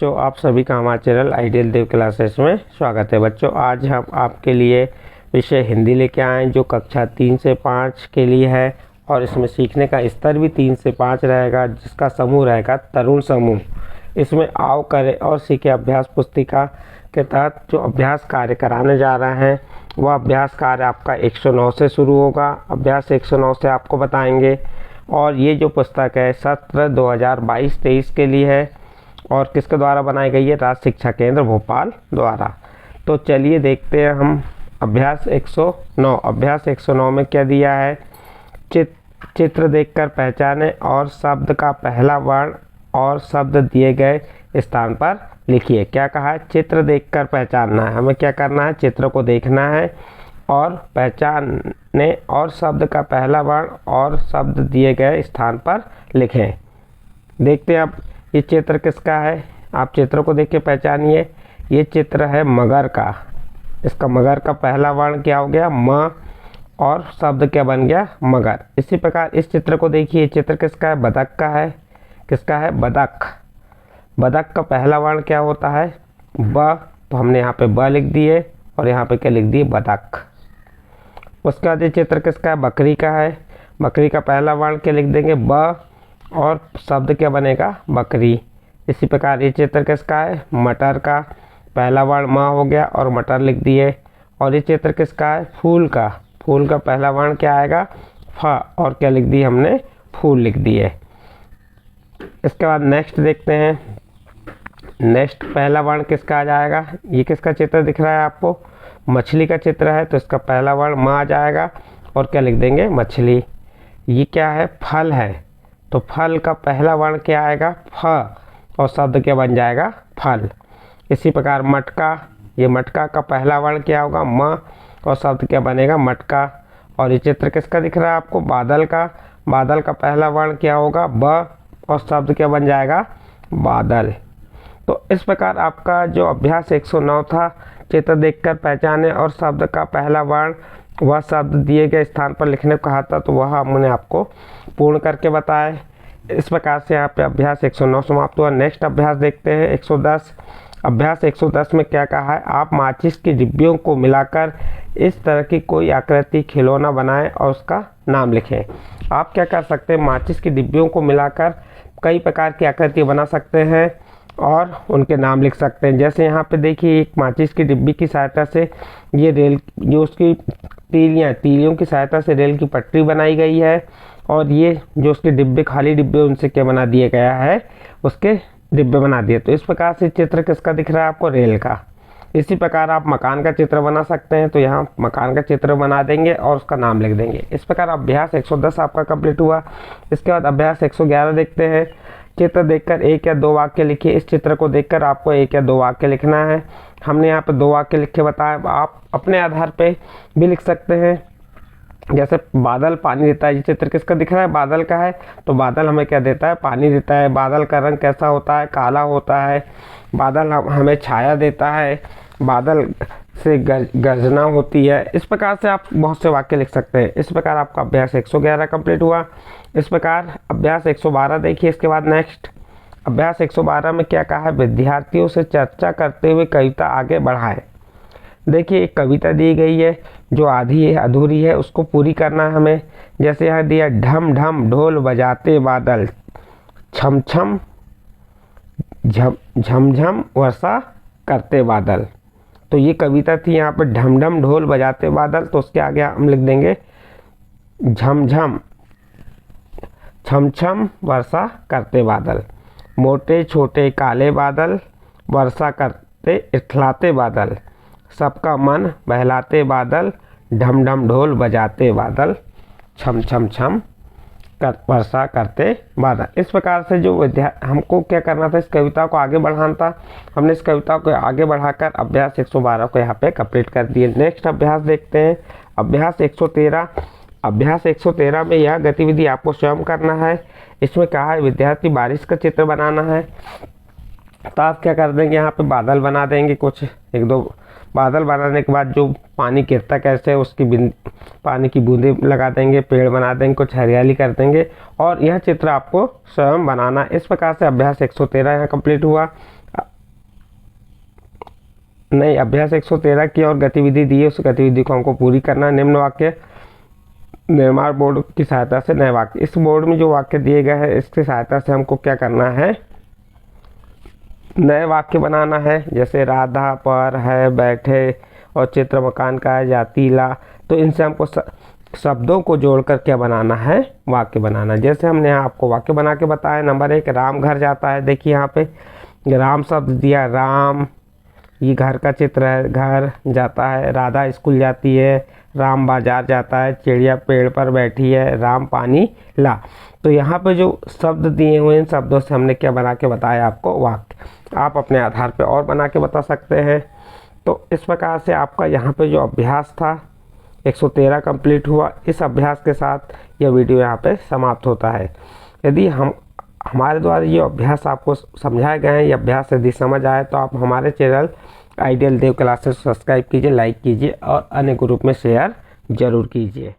बच्चों, आप सभी का हमारे चैनल आइडियल देव क्लासेस में स्वागत है। बच्चों, आज हम आपके लिए विषय हिंदी लेके आए जो कक्षा 3 से 5 के लिए है और इसमें सीखने का स्तर भी 3 से 5 रहेगा, जिसका समूह रहेगा तरुण समूह। इसमें आओ करें और सीखे अभ्यास पुस्तिका के तहत जो अभ्यास कार्य कराने जा रहे हैं वह अभ्यास कार्य आपका 109 से शुरू होगा। अभ्यास 109 से आपको बताएंगे और ये जो पुस्तक है सत्र 2022-23 के लिए है और किसके द्वारा बनाई गई है? राज्य शिक्षा केंद्र भोपाल द्वारा। तो चलिए देखते हैं हम अभ्यास 109। अभ्यास 109 में क्या दिया है? चित्र देखकर पहचाने और शब्द का पहला वर्ण और शब्द दिए गए स्थान पर लिखिए। क्या कहा है? चित्र देखकर पहचानना है। हमें क्या करना है? चित्र को देखना है और पहचानने और शब्द का पहला वर्ण और शब्द दिए गए स्थान पर लिखें। देखते हैं अब ये चित्र किसका है। आप चित्र को देख के पहचानिए। ये चित्र है मगर का। इसका मगर का पहला वर्ण क्या हो गया? म और शब्द क्या बन गया? मगर। इसी प्रकार इस चित्र को देखिए। चित्र किसका है? बतख का है। किसका है? बतख। बतख का पहला वर्ण क्या होता है? ब। तो हमने यहाँ पे ब लिख दिए और यहाँ पे क्या लिख दिए? बतख। उसके बाद ये चित्र किसका है? बकरी का है। बकरी का पहला वर्ण क्या लिख देंगे? ब और शब्द क्या बनेगा? बकरी। इसी प्रकार ये चित्र किसका है? मटर का। पहला वर्ण म हो गया और मटर लिख दिए। और ये चित्र किसका है? फूल का। फूल का पहला वर्ण क्या आएगा? फ और क्या लिख दिए हमने? फूल लिख दिए। इसके बाद नेक्स्ट देखते हैं। नेक्स्ट पहला वर्ण किसका आ जाएगा? ये किसका चित्र दिख रहा है आपको? मछली का चित्र है तो इसका पहला वर्ण म आ जाएगा और क्या लिख देंगे? मछली। ये क्या है? फल है तो फल का पहला वर्ण क्या आएगा? फ और शब्द क्या बन जाएगा? फल। इसी प्रकार मटका। ये मटका का पहला वर्ण क्या होगा? म और शब्द क्या बनेगा? मटका। और ये चित्र किसका दिख रहा है आपको? बादल का। बादल का पहला वर्ण क्या होगा? ब और शब्द क्या बन जाएगा? बादल। तो इस प्रकार आपका जो अभ्यास 109 था, चित्र देखकर पहचाने और शब्द का पहला वर्ण वह शब्द दिए गए स्थान पर लिखने को कहा था, तो वह हमने आपको पूर्ण करके बताए। इस प्रकार से यहाँ पे अभ्यास 109 समाप्त हुआ। नेक्स्ट अभ्यास देखते हैं 110। अभ्यास 110 में क्या कहा है? आप माचिस की डिब्बियों को मिलाकर इस तरह की कोई आकृति खिलौना बनाएं और उसका नाम लिखें। आप क्या कर सकते हैं? माचिस की डिब्बियों को मिलाकर कई प्रकार की आकृति बना सकते हैं और उनके नाम लिख सकते हैं। जैसे यहाँ पे देखिए, एक माचिस की डिब्बी की सहायता से ये रेल, जो उसकी तीलियों की सहायता से रेल की पटरी बनाई गई है और ये जो उसके डिब्बे, खाली डिब्बे, उनसे क्या बना दिया गया है? उसके डिब्बे बना दिए। तो इस प्रकार से चित्र किसका दिख रहा है आपको? रेल का। इसी प्रकार आप मकान का चित्र बना सकते हैं, तो यहाँ मकान का चित्र बना देंगे और उसका नाम लिख देंगे। इस प्रकार अभ्यास 110 आपका कंप्लीट हुआ। इसके बाद अभ्यास 111 देखते हैं। चित्र देखकर 1 या 2 वाक्य लिखिए। इस चित्र को देखकर आपको 1 या 2 वाक्य लिखना है। हमने यहाँ पे 2 वाक्य लिख के बताया। आप अपने आधार पे भी लिख सकते हैं। जैसे बादल पानी देता है। ये चित्र किसका दिख रहा है? बादल का है। तो बादल हमें क्या देता है? पानी देता है। बादल का रंग कैसा होता है? काला होता है। बादल हमें छाया देता है। बादल से गर्जना होती है। इस प्रकार से आप बहुत से वाक्य लिख सकते हैं। इस प्रकार आपका अभ्यास 111 कंप्लीट हुआ। इस प्रकार अभ्यास 112 देखिए। इसके बाद नेक्स्ट अभ्यास 112 में क्या कहा है? विद्यार्थियों से चर्चा करते हुए कविता आगे बढ़ाएं। देखिए, एक कविता दी गई है जो आधी है, अधूरी है, उसको पूरी करना है हमें। जैसे यहाँ दिया, ढम ढम ढोल बजाते बादल, छम छम झमझम वर्षा करते बादल। तो ये कविता थी। यहाँ पर ढम ढम ढोल बजाते बादल, तो उसके आगे हम लिख देंगे झमझम छम छम वर्षा करते बादल। मोटे छोटे काले बादल, वर्षा करते इठलाते बादल, सबका मन बहलाते बादल, ढम ढम ढोल बजाते बादल, छम छम छम वर्षा करते बादल। इस प्रकार से जो हमको क्या करना था? इस कविता को आगे बढ़ाना था। हमने इस कविता को आगे बढ़ाकर अभ्यास 112 को यहाँ पे कंप्लीट कर दिए। नेक्स्ट अभ्यास देखते हैं। अभ्यास 113। अभ्यास 113 में यह गतिविधि आपको स्वयं करना है। इसमें कहा है विद्यार्थी बारिश का चित्र बनाना है। तो आप क्या कर देंगे? यहाँ पे बादल बना देंगे, कुछ 1-2 बादल बनाने के बाद जो पानी गिरता कैसे, उसकी पानी की बूंदे लगा देंगे, पेड़ बना देंगे, कुछ हरियाली कर देंगे और यह चित्र आपको स्वयं बनाना। इस प्रकार से अभ्यास 113 यहाँ कंप्लीट हुआ। नई अभ्यास 113 की और गतिविधि दी है, उस गतिविधि को हमको पूरी करना है। निम्न वाक्य निर्माण बोर्ड की सहायता से नए वाक्य, इस बोर्ड में जो वाक्य दिए गए हैं इसकी सहायता से हमको क्या करना है, नए वाक्य बनाना है। जैसे राधा पर है बैठे और चित्र मकान का है जाती ला, तो इनसे हमको शब्दों को जोड़कर क्या बनाना है, वाक्य बनाना। जैसे हमने यहाँ आपको वाक्य बना के बताया। नंबर 1, राम घर जाता है। देखिए यहाँ पे राम शब्द दिया, राम ये घर का चित्र है, घर जाता है। राधा स्कूल जाती है, राम बाजार जाता है। चिड़िया पेड़ पर बैठी है, राम पानी ला। तो यहाँ पे जो शब्द दिए हुए इन शब्दों से हमने क्या बना के बताया आपको, वाक्य। आप अपने आधार पे और बना के बता सकते हैं। तो इस प्रकार से आपका यहाँ पे जो अभ्यास था 113 कंप्लीट हुआ। इस अभ्यास के साथ यह वीडियो यहाँ पे समाप्त होता है। यदि हमारे द्वारा ये अभ्यास आपको समझाए गए हैं, ये अभ्यास यदि समझ आए तो आप हमारे चैनल आइडियल देव क्लासेस सब्सक्राइब कीजिए, लाइक कीजिए और अन्य ग्रुप में शेयर ज़रूर कीजिए।